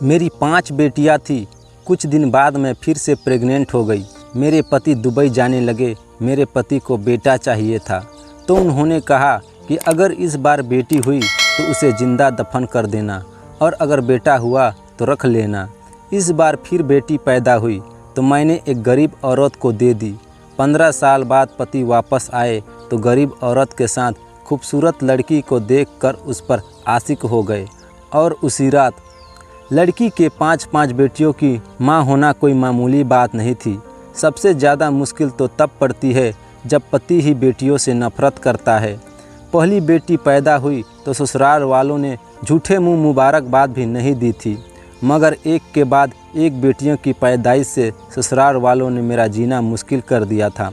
मेरी 5 बेटियां थी। कुछ दिन बाद मैं फिर से प्रेग्नेंट हो गई। मेरे पति दुबई जाने लगे। मेरे पति को बेटा चाहिए था, तो उन्होंने कहा कि अगर इस बार बेटी हुई तो उसे जिंदा दफन कर देना और अगर बेटा हुआ तो रख लेना। इस बार फिर बेटी पैदा हुई तो मैंने एक गरीब औरत को दे दी। 15 साल बाद पति वापस आए तो गरीब औरत के साथ खूबसूरत लड़की को देखकर उस पर आशिक हो गए और उसी रात लड़की के 5-5 बेटियों की मां होना कोई मामूली बात नहीं थी। सबसे ज़्यादा मुश्किल तो तब पड़ती है जब पति ही बेटियों से नफरत करता है। पहली बेटी पैदा हुई तो ससुराल वालों ने झूठे मुंह मुबारकबाद भी नहीं दी थी, मगर एक के बाद एक बेटियों की पैदाइश से ससुराल वालों ने मेरा जीना मुश्किल कर दिया था।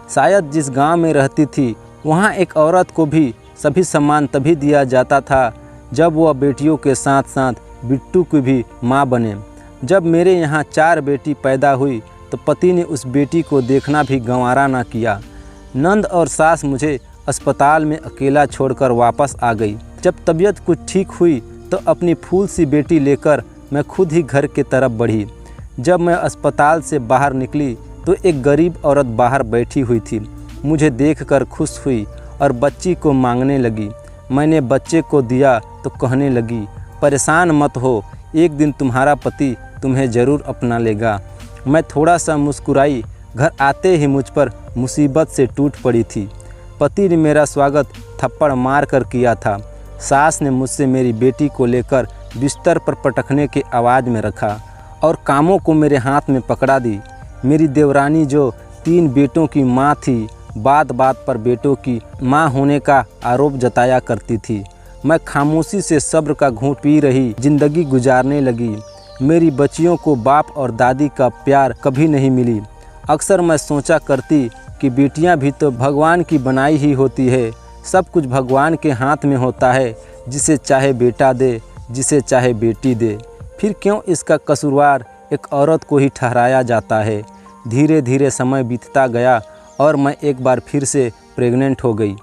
शायद जिस गांव में रहती थी वहां एक औरत को भी सभी सम्मान तभी दिया जाता था जब वह बेटियों के साथ साथ बिट्टू की भी मां बने। जब मेरे यहाँ 4 बेटी पैदा हुई तो पति ने उस बेटी को देखना भी गंवारा ना किया। नंद और सास मुझे अस्पताल में अकेला छोड़कर वापस आ गई। जब तबीयत कुछ ठीक हुई तो अपनी फूल सी बेटी लेकर मैं खुद ही घर की तरफ बढ़ी। जब मैं अस्पताल से बाहर निकली तो एक गरीब औरत बाहर बैठी हुई थी। मुझे देखकर खुश हुई और बच्ची को मांगने लगी। मैंने बच्चे को दिया तो कहने लगी, परेशान मत हो, एक दिन तुम्हारा पति तुम्हें ज़रूर अपना लेगा। मैं थोड़ा सा मुस्कुराई। घर आते ही मुझ पर मुसीबत से टूट पड़ी थी। पति ने मेरा स्वागत थप्पड़ मार कर किया था। सास ने मुझसे मेरी बेटी को लेकर बिस्तर पर पटकने की आवाज़ में रखा और कामों को मेरे हाथ में पकड़ा दी। मेरी देवरानी जो 3 बेटों की माँ थी, बात बात पर बेटों की माँ होने का आरोप जताया करती थी। मैं खामोशी से सब्र का घूंट पी रही जिंदगी गुजारने लगी। मेरी बच्चियों को बाप और दादी का प्यार कभी नहीं मिली। अक्सर मैं सोचा करती कि बेटियां भी तो भगवान की बनाई ही होती है। सब कुछ भगवान के हाथ में होता है, जिसे चाहे बेटा दे, जिसे चाहे बेटी दे। फिर क्यों इसका कसूरवार एक औरत को ही ठहराया जाता है। धीरे धीरे समय बीतता गया और मैं एक बार फिर से प्रेग्नेंट हो गई।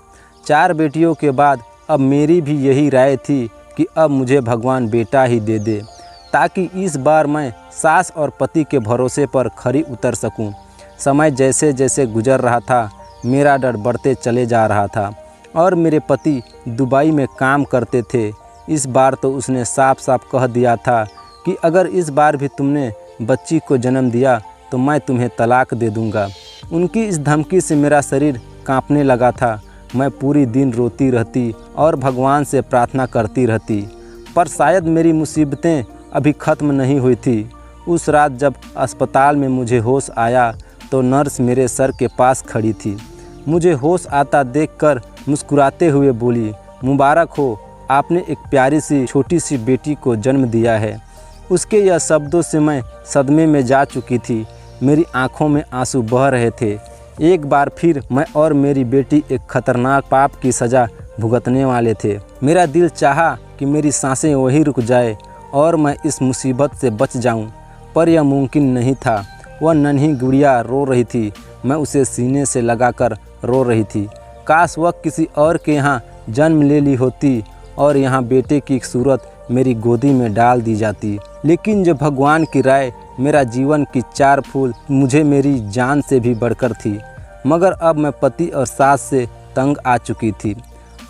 4 बेटियों के बाद अब मेरी भी यही राय थी कि अब मुझे भगवान बेटा ही दे दे, ताकि इस बार मैं सास और पति के भरोसे पर खरी उतर सकूं। समय जैसे जैसे गुजर रहा था मेरा डर बढ़ते चले जा रहा था और मेरे पति दुबई में काम करते थे। इस बार तो उसने साफ साफ कह दिया था कि अगर इस बार भी तुमने बच्ची को जन्म दिया तो मैं तुम्हें तलाक दे दूंगा। उनकी इस धमकी से मेरा शरीर कांपने लगा था। मैं पूरी दिन रोती रहती और भगवान से प्रार्थना करती रहती, पर शायद मेरी मुसीबतें अभी ख़त्म नहीं हुई थी। उस रात जब अस्पताल में मुझे होश आया तो नर्स मेरे सर के पास खड़ी थी। मुझे होश आता देखकर मुस्कुराते हुए बोली, मुबारक हो, आपने एक प्यारी सी छोटी सी बेटी को जन्म दिया है। उसके यह शब्दों से मैं सदमे में जा चुकी थी। मेरी आंखों में आंसू बह रहे थे। एक बार फिर मैं और मेरी बेटी एक खतरनाक पाप की सज़ा भुगतने वाले थे। मेरा दिल चाहा कि मेरी सांसें वहीं रुक जाए और मैं इस मुसीबत से बच जाऊं, पर यह मुमकिन नहीं था। वह नन्ही गुड़िया रो रही थी। मैं उसे सीने से लगाकर रो रही थी। काश वह किसी और के यहाँ जन्म ले ली होती और यहाँ बेटे की सूरत मेरी गोदी में डाल दी जाती। लेकिन जो भगवान की राय मेरा जीवन की 4 फूल मुझे मेरी जान से भी बढ़कर थी। मगर अब मैं पति और सास से तंग आ चुकी थी।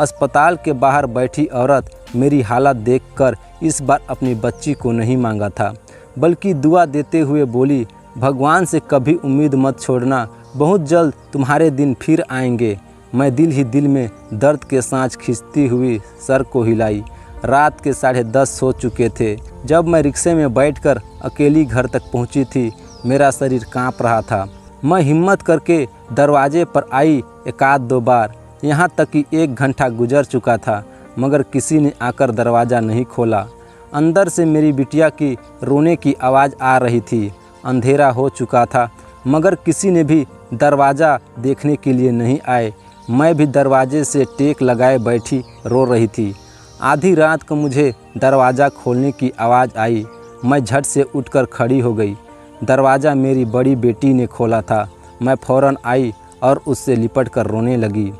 अस्पताल के बाहर बैठी औरत मेरी हालत देखकर इस बार अपनी बच्ची को नहीं मांगा था, बल्कि दुआ देते हुए बोली, भगवान से कभी उम्मीद मत छोड़ना, बहुत जल्द तुम्हारे दिन फिर आएंगे। मैं दिल ही दिल में दर्द के सांच खींचती हुई सर को हिलाई। रात के 10:30 हो चुके थे। जब मैं रिक्शे में बैठकर अकेली घर तक पहुंची थी, मेरा शरीर कांप रहा था। मैं हिम्मत करके दरवाजे पर आई 1-2 बार, यहाँ तक कि 1 घंटा गुजर चुका था, मगर किसी ने आकर दरवाज़ा नहीं खोला। अंदर से मेरी बिटिया की रोने की आवाज़ आ रही थी। अंधेरा हो चुका था, मगर किसी ने भी दरवाज़ा देखने के लिए नहीं आए। मैं भी दरवाजे से टेक लगाए बैठी रो रही थी। आधी रात को मुझे दरवाज़ा खोलने की आवाज़ आई। मैं झट से उठकर खड़ी हो गई। दरवाज़ा मेरी बड़ी बेटी ने खोला था। मैं फ़ौरन आई और उससे लिपट कर रोने लगी।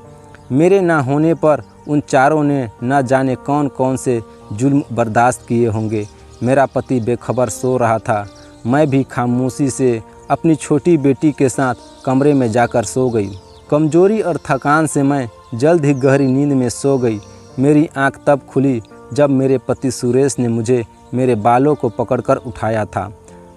मेरे ना होने पर उन चारों ने न जाने कौन कौन से जुल्म बर्दाश्त किए होंगे। मेरा पति बेखबर सो रहा था। मैं भी खामोशी से अपनी छोटी बेटी के साथ कमरे में जाकर सो गई। कमजोरी और थकान से मैं जल्द ही गहरी नींद में सो गई। मेरी आंख तब खुली जब मेरे पति सुरेश ने मुझे मेरे बालों को पकड़कर उठाया था।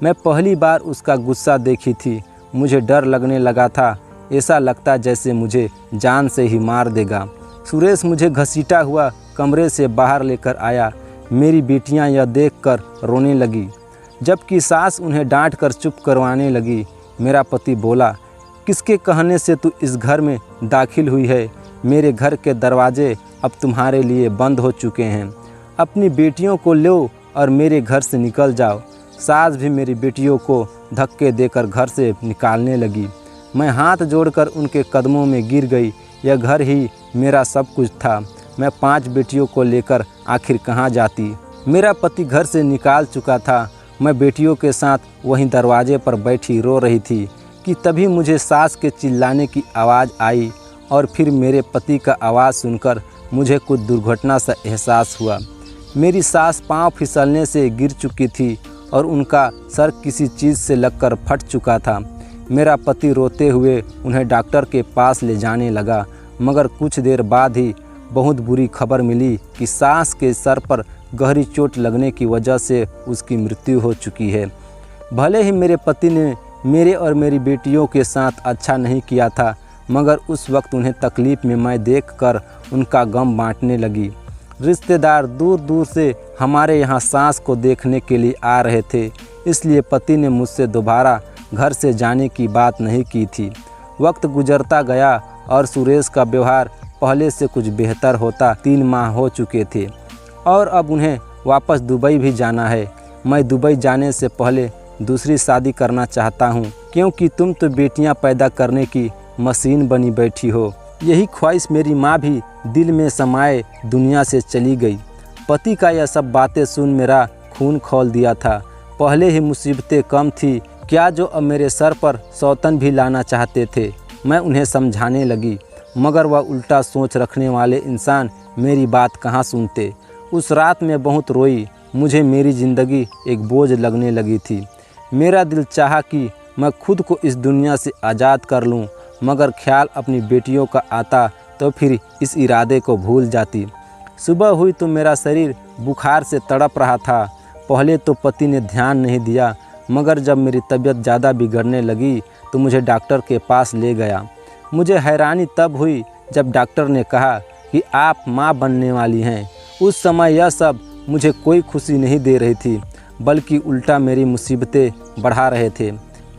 मैं पहली बार उसका गुस्सा देखी थी। मुझे डर लगने लगा था। ऐसा लगता जैसे मुझे जान से ही मार देगा। सुरेश मुझे घसीटा हुआ कमरे से बाहर लेकर आया। मेरी बेटियां यह देखकर रोने लगी, जबकि सास उन्हें डांटकर चुप करवाने लगी। मेरा पति बोला, किसके कहने से तू इस घर में दाखिल हुई है? मेरे घर के दरवाजे अब तुम्हारे लिए बंद हो चुके हैं। अपनी बेटियों को लो और मेरे घर से निकल जाओ। सास भी मेरी बेटियों को धक्के देकर घर से निकालने लगी। मैं हाथ जोड़कर उनके कदमों में गिर गई। यह घर ही मेरा सब कुछ था। मैं 5 बेटियों को लेकर आखिर कहाँ जाती? मेरा पति घर से निकाल चुका था। मैं बेटियों के साथ वहीं दरवाजे पर बैठी रो रही थी कि तभी मुझे सास के चिल्लाने की आवाज़ आई और फिर मेरे पति का आवाज़ सुनकर मुझे कुछ दुर्घटना सा एहसास हुआ। मेरी सास पांव फिसलने से गिर चुकी थी और उनका सर किसी चीज़ से लगकर फट चुका था। मेरा पति रोते हुए उन्हें डॉक्टर के पास ले जाने लगा, मगर कुछ देर बाद ही बहुत बुरी खबर मिली कि सास के सर पर गहरी चोट लगने की वजह से उसकी मृत्यु हो चुकी है। भले ही मेरे पति ने मेरे और मेरी बेटियों के साथ अच्छा नहीं किया था, मगर उस वक्त उन्हें तकलीफ़ में मैं देखकर उनका गम बांटने लगी। रिश्तेदार दूर दूर से हमारे यहाँ सास को देखने के लिए आ रहे थे, इसलिए पति ने मुझसे दोबारा घर से जाने की बात नहीं की थी। वक्त गुजरता गया और सुरेश का व्यवहार पहले से कुछ बेहतर होता 3 माह हो चुके थे और अब उन्हें वापस दुबई भी जाना है। मैं दुबई जाने से पहले दूसरी शादी करना चाहता हूँ, क्योंकि तुम तो बेटियाँ पैदा करने की मशीन बनी बैठी हो। यही ख्वाहिश मेरी माँ भी दिल में समाये दुनिया से चली गई। पति का यह सब बातें सुन मेरा खून खौल दिया था। पहले ही मुसीबतें कम थी, क्या जो अब मेरे सर पर सौतन भी लाना चाहते थे। मैं उन्हें समझाने लगी, मगर वह उल्टा सोच रखने वाले इंसान मेरी बात कहाँ सुनते। उस रात में बहुत रोई। मुझे मेरी ज़िंदगी एक बोझ लगने लगी थी। मेरा दिल चाहा कि मैं खुद को इस दुनिया से आज़ाद कर लूं, मगर ख्याल अपनी बेटियों का आता तो फिर इस इरादे को भूल जाती। सुबह हुई तो मेरा शरीर बुखार से तड़प रहा था। पहले तो पति ने ध्यान नहीं दिया, मगर जब मेरी तबीयत ज़्यादा बिगड़ने लगी तो मुझे डॉक्टर के पास ले गया। मुझे हैरानी तब हुई जब डॉक्टर ने कहा कि आप माँ बनने वाली हैं। उस समय यह सब मुझे कोई खुशी नहीं दे रही थी, बल्कि उल्टा मेरी मुसीबतें बढ़ा रहे थे।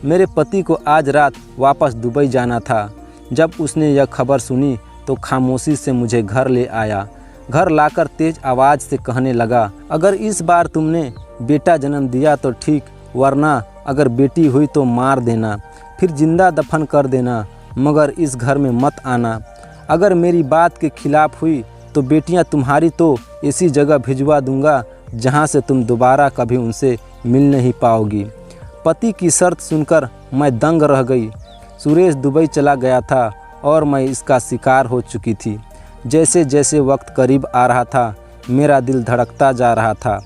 मेरे पति को आज रात वापस दुबई जाना था। जब उसने यह खबर सुनी तो खामोशी से मुझे घर ले आया। घर लाकर तेज आवाज़ से कहने लगा, अगर इस बार तुमने बेटा जन्म दिया तो ठीक, वरना अगर बेटी हुई तो मार देना, फिर जिंदा दफन कर देना, मगर इस घर में मत आना। अगर मेरी बात के खिलाफ हुई तो बेटियां तुम्हारी तो ऐसी जगह भिजवा दूंगा जहां से तुम दोबारा कभी उनसे मिल नहीं पाओगी। पति की शर्त सुनकर मैं दंग रह गई। सुरेश दुबई चला गया था और मैं इसका शिकार हो चुकी थी। जैसे जैसे वक्त करीब आ रहा था, मेरा दिल धड़कता जा रहा था।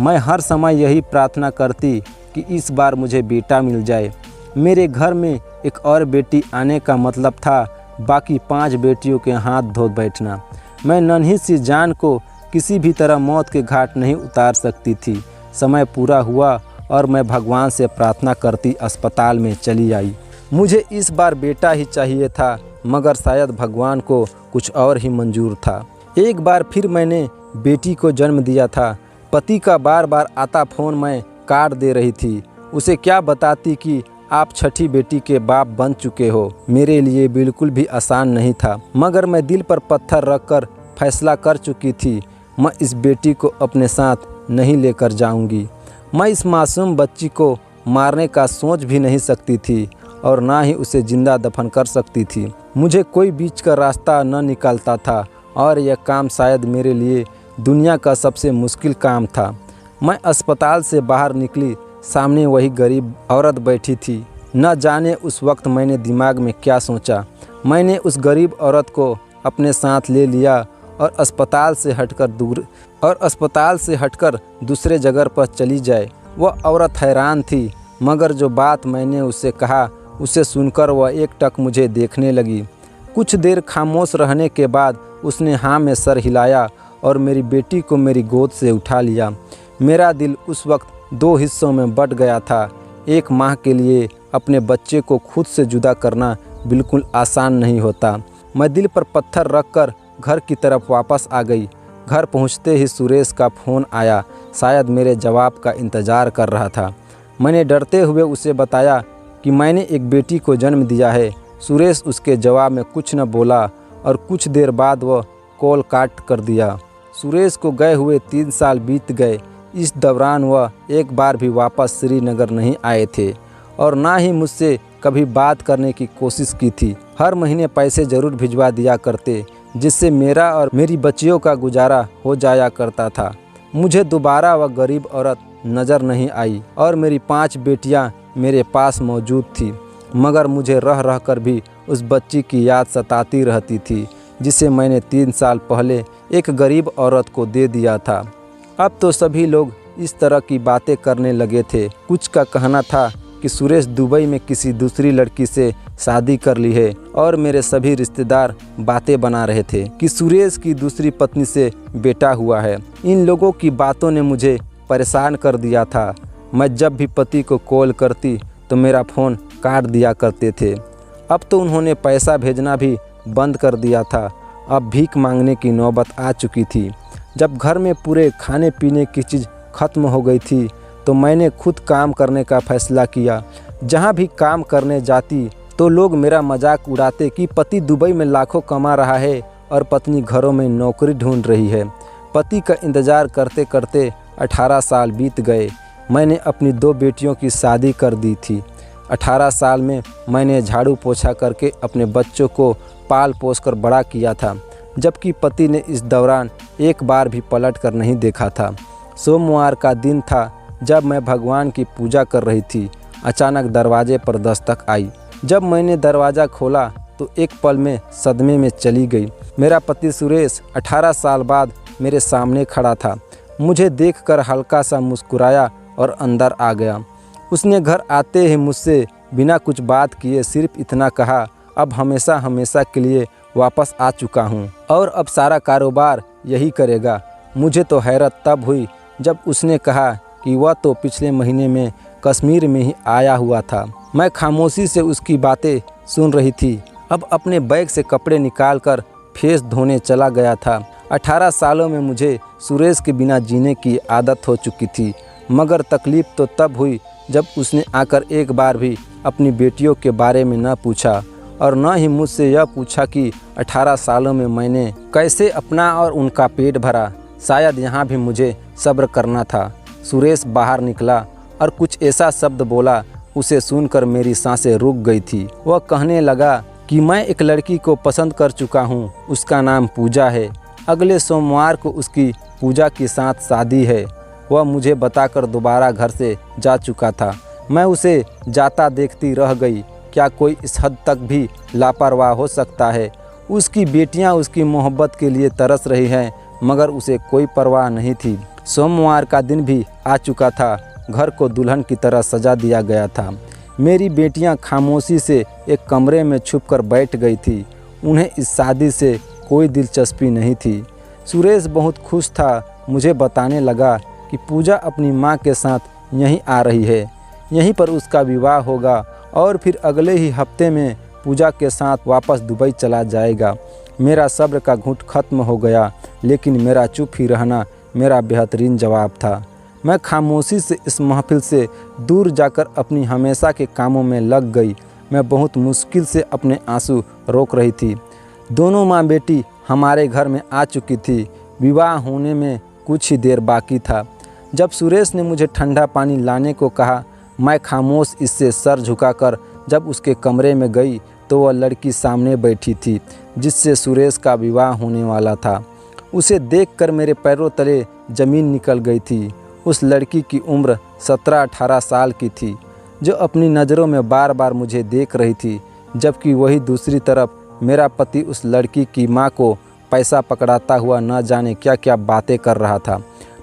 मैं हर समय यही प्रार्थना करती कि इस बार मुझे बेटा मिल जाए। मेरे घर में एक और बेटी आने का मतलब था बाकी 5 बेटियों के हाथ धो बैठना। मैं नन्ही सी जान को किसी भी तरह मौत के घाट नहीं उतार सकती थी। समय पूरा हुआ और मैं भगवान से प्रार्थना करती अस्पताल में चली आई। मुझे इस बार बेटा ही चाहिए था, मगर शायद भगवान को कुछ और ही मंजूर था। एक बार फिर मैंने बेटी को जन्म दिया था। पति का बार बार आता फ़ोन मैं काट दे रही थी। उसे क्या बताती कि आप छठी बेटी के बाप बन चुके हो। मेरे लिए बिल्कुल भी आसान नहीं था, मगर मैं दिल पर पत्थर रखकर फैसला कर चुकी थी, मैं इस बेटी को अपने साथ नहीं लेकर जाऊंगी। मैं इस मासूम बच्ची को मारने का सोच भी नहीं सकती थी और ना ही उसे जिंदा दफन कर सकती थी। मुझे कोई बीच का रास्ता न निकलता था और यह काम शायद मेरे लिए दुनिया का सबसे मुश्किल काम था। मैं अस्पताल से बाहर निकली, सामने वही गरीब औरत बैठी थी। न जाने उस वक्त मैंने दिमाग में क्या सोचा। मैंने उस गरीब औरत को अपने साथ ले लिया और अस्पताल से हटकर और अस्पताल से हटकर दूसरे जगह पर चली जाए। वह औरत हैरान थी, मगर जो बात मैंने उससे कहा उसे सुनकर वह एकटक मुझे देखने लगी। कुछ देर खामोश रहने के बाद उसने हाँ में सर हिलाया और मेरी बेटी को मेरी गोद से उठा लिया। मेरा दिल उस वक्त दो हिस्सों में बँट गया था। एक माँ के लिए अपने बच्चे को खुद से जुदा करना बिल्कुल आसान नहीं होता। मैं दिल पर पत्थर रखकर घर की तरफ वापस आ गई। घर पहुंचते ही सुरेश का फ़ोन आया। शायद मेरे जवाब का इंतज़ार कर रहा था। मैंने डरते हुए उसे बताया कि मैंने एक बेटी को जन्म दिया है। सुरेश उसके जवाब में कुछ न बोला और कुछ देर बाद वह कॉल काट कर दिया। सुरेश को गए हुए 3 साल बीत गए। इस दौरान वह एक बार भी वापस श्रीनगर नहीं आए थे और ना ही मुझसे कभी बात करने की कोशिश की थी। हर महीने पैसे ज़रूर भिजवा दिया करते, जिससे मेरा और मेरी बच्चियों का गुजारा हो जाया करता था। मुझे दोबारा वह गरीब औरत नज़र नहीं आई और मेरी 5 बेटियां मेरे पास मौजूद थी, मगर मुझे रह रह कर भी उस बच्ची की याद सताती रहती थी जिसे मैंने 3 साल पहले एक गरीब औरत को दे दिया था। अब तो सभी लोग इस तरह की बातें करने लगे थे। कुछ का कहना था कि सुरेश दुबई में किसी दूसरी लड़की से शादी कर ली है और मेरे सभी रिश्तेदार बातें बना रहे थे कि सुरेश की दूसरी पत्नी से बेटा हुआ है। इन लोगों की बातों ने मुझे परेशान कर दिया था। मैं जब भी पति को कॉल करती तो मेरा फ़ोन काट दिया करते थे। अब तो उन्होंने पैसा भेजना भी बंद कर दिया था। अब भीख मांगने की नौबत आ चुकी थी। जब घर में पूरे खाने पीने की चीज़ खत्म हो गई थी तो मैंने खुद काम करने का फैसला किया। जहाँ भी काम करने जाती तो लोग मेरा मजाक उड़ाते कि पति दुबई में लाखों कमा रहा है और पत्नी घरों में नौकरी ढूंढ रही है। पति का इंतज़ार करते करते 18 साल बीत गए। मैंने अपनी 2 बेटियों की शादी कर दी थी। 18 साल में मैंने झाड़ू पोछा करके अपने बच्चों को पाल पोस कर बड़ा किया था, जबकि पति ने इस दौरान एक बार भी पलट कर नहीं देखा था। सोमवार का दिन था जब मैं भगवान की पूजा कर रही थी। अचानक दरवाजे पर दस्तक आई। जब मैंने दरवाज़ा खोला तो एक पल में सदमे में चली गई। मेरा पति सुरेश 18 साल बाद मेरे सामने खड़ा था। मुझे देखकर हल्का सा मुस्कुराया और अंदर आ गया। उसने घर आते ही मुझसे बिना कुछ बात किए सिर्फ इतना कहा, अब हमेशा हमेशा के लिए वापस आ चुका हूँ और अब सारा कारोबार यही करेगा। मुझे तो हैरत तब हुई जब उसने कहा कि वह तो पिछले महीने में कश्मीर में ही आया हुआ था। मैं खामोशी से उसकी बातें सुन रही थी। अब अपने बैग से कपड़े निकालकर फेस धोने चला गया था। 18 सालों में मुझे सुरेश के बिना जीने की आदत हो चुकी थी, मगर तकलीफ़ तो तब हुई जब उसने आकर एक बार भी अपनी बेटियों के बारे में न पूछा और न ही मुझसे यह पूछा कि 18 सालों में मैंने कैसे अपना और उनका पेट भरा। शायद यहाँ भी मुझे सब्र करना था। सुरेश बाहर निकला और कुछ ऐसा शब्द बोला, उसे सुनकर मेरी सांसें रुक गई थी। वह कहने लगा कि मैं एक लड़की को पसंद कर चुका हूँ, उसका नाम पूजा है। अगले सोमवार को उसकी पूजा के साथ शादी है। वह मुझे बताकर दोबारा घर से जा चुका था। मैं उसे जाता देखती रह गई। क्या कोई इस हद तक भी लापरवाह हो सकता है? उसकी बेटियां उसकी मोहब्बत के लिए तरस रही हैं, मगर उसे कोई परवाह नहीं थी। सोमवार का दिन भी आ चुका था। घर को दुल्हन की तरह सजा दिया गया था। मेरी बेटियां खामोशी से एक कमरे में छुपकर बैठ गई थी। उन्हें इस शादी से कोई दिलचस्पी नहीं थी। सुरेश बहुत खुश था। मुझे बताने लगा कि पूजा अपनी माँ के साथ यहीं आ रही है, यहीं पर उसका विवाह होगा और फिर अगले ही हफ्ते में पूजा के साथ वापस दुबई चला जाएगा। मेरा सब्र का घूंट खत्म हो गया, लेकिन मेरा चुप ही रहना मेरा बेहतरीन जवाब था। मैं खामोशी से इस महफिल से दूर जाकर अपनी हमेशा के कामों में लग गई। मैं बहुत मुश्किल से अपने आंसू रोक रही थी। दोनों माँ बेटी हमारे घर में आ चुकी थी। विवाह होने में कुछ ही देर बाकी था। जब सुरेश ने मुझे ठंडा पानी लाने को कहा, मैं खामोश इससे सर झुकाकर जब उसके कमरे में गई तो वह लड़की सामने बैठी थी जिससे सुरेश का विवाह होने वाला था। उसे देखकर मेरे पैरों तले ज़मीन निकल गई थी। उस लड़की की उम्र 17-18 साल की थी, जो अपनी नज़रों में बार बार मुझे देख रही थी, जबकि वही दूसरी तरफ मेरा पति उस लड़की की माँ को पैसा पकड़ाता हुआ न जाने क्या क्या बातें कर रहा था।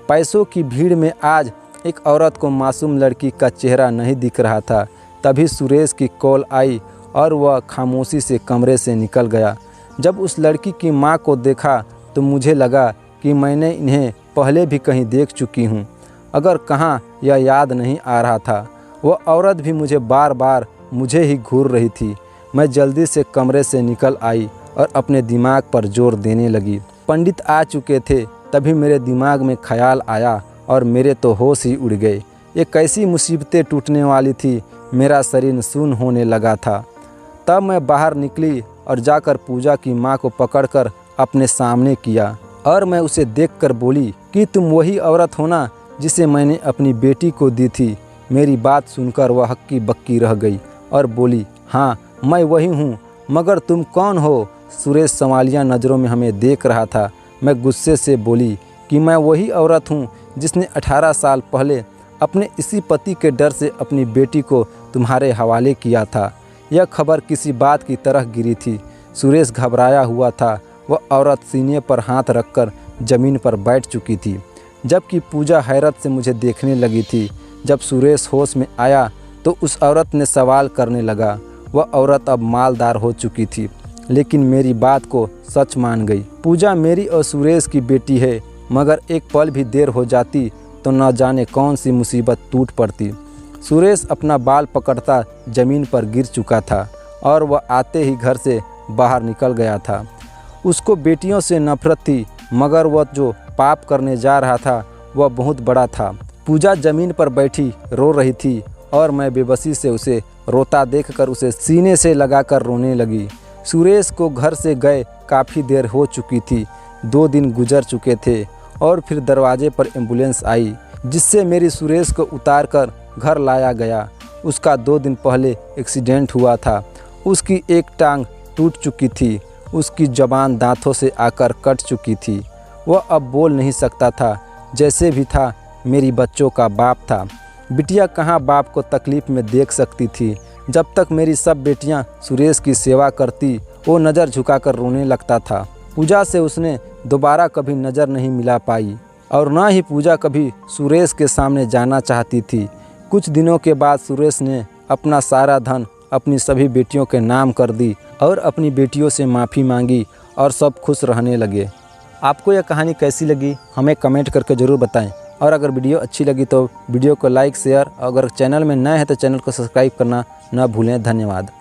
पैसों की भीड़ में आज एक औरत को मासूम लड़की का चेहरा नहीं दिख रहा था। तभी सुरेश की कॉल आई और वह खामोशी से कमरे से निकल गया। जब उस लड़की की माँ को देखा तो मुझे लगा कि मैंने इन्हें पहले भी कहीं देख चुकी हूँ, अगर कहाँ यह याद नहीं आ रहा था। वह औरत भी मुझे बार बार मुझे ही घूर रही थी। मैं जल्दी से कमरे से निकल आई और अपने दिमाग पर जोर देने लगी। पंडित आ चुके थे। तभी मेरे दिमाग में ख्याल आया और मेरे तो होश ही उड़ गए। ये कैसी मुसीबतें टूटने वाली थी। मेरा शरीर सुन्न होने लगा था। तब मैं बाहर निकली और जाकर पूजा की माँ को पकड़कर अपने सामने किया और मैं उसे देखकर बोली कि तुम वही औरत हो ना जिसे मैंने अपनी बेटी को दी थी। मेरी बात सुनकर वह हक्की बक्की रह गई और बोली, हाँ मैं वही हूँ, मगर तुम कौन हो? सुरेश संवालिया नज़रों में हमें देख रहा था। मैं गुस्से से बोली कि मैं वही औरत हूँ जिसने 18 साल पहले अपने इसी पति के डर से अपनी बेटी को तुम्हारे हवाले किया था। यह खबर किसी बात की तरह गिरी थी। सुरेश घबराया हुआ था। वह औरत सीने पर हाथ रखकर ज़मीन पर बैठ चुकी थी, जबकि पूजा हैरत से मुझे देखने लगी थी। जब सुरेश होश में आया तो उस औरत ने सवाल करने लगा। वह औरत अब मालदार हो चुकी थी, लेकिन मेरी बात को सच मान गई। पूजा मेरी और सुरेश की बेटी है, मगर एक पल भी देर हो जाती तो न जाने कौन सी मुसीबत टूट पड़ती। सुरेश अपना बाल पकड़ता ज़मीन पर गिर चुका था और वह आते ही घर से बाहर निकल गया था। उसको बेटियों से नफरत थी, मगर वह जो पाप करने जा रहा था वह बहुत बड़ा था। पूजा ज़मीन पर बैठी रो रही थी और मैं बेबसी से उसे रोता देखकर उसे सीने से लगाकर रोने लगी। सुरेश को घर से गए काफ़ी देर हो चुकी थी। 2 दिन गुजर चुके थे और फिर दरवाजे पर एम्बुलेंस आई, जिससे मेरी सुरेश को उतार कर घर लाया गया। उसका 2 दिन पहले एक्सीडेंट हुआ था। उसकी एक टांग टूट चुकी थी। उसकी ज़बान दांतों से आकर कट चुकी थी। वह अब बोल नहीं सकता था। जैसे भी था मेरी बच्चों का बाप था। बिटिया कहाँ बाप को तकलीफ़ में देख सकती थी। जब तक मेरी सब बेटियां सुरेश की सेवा करती, वो नज़र झुकाकर रोने लगता था। पूजा से उसने दोबारा कभी नज़र नहीं मिला पाई और न ही पूजा कभी सुरेश के सामने जाना चाहती थी। कुछ दिनों के बाद सुरेश ने अपना सारा धन अपनी सभी बेटियों के नाम कर दी और अपनी बेटियों से माफ़ी मांगी और सब खुश रहने लगे। आपको यह कहानी कैसी लगी हमें कमेंट करके ज़रूर बताएं और अगर वीडियो अच्छी लगी तो वीडियो को लाइक शेयर और अगर चैनल में नए हैं तो चैनल को सब्सक्राइब करना न भूलें। धन्यवाद।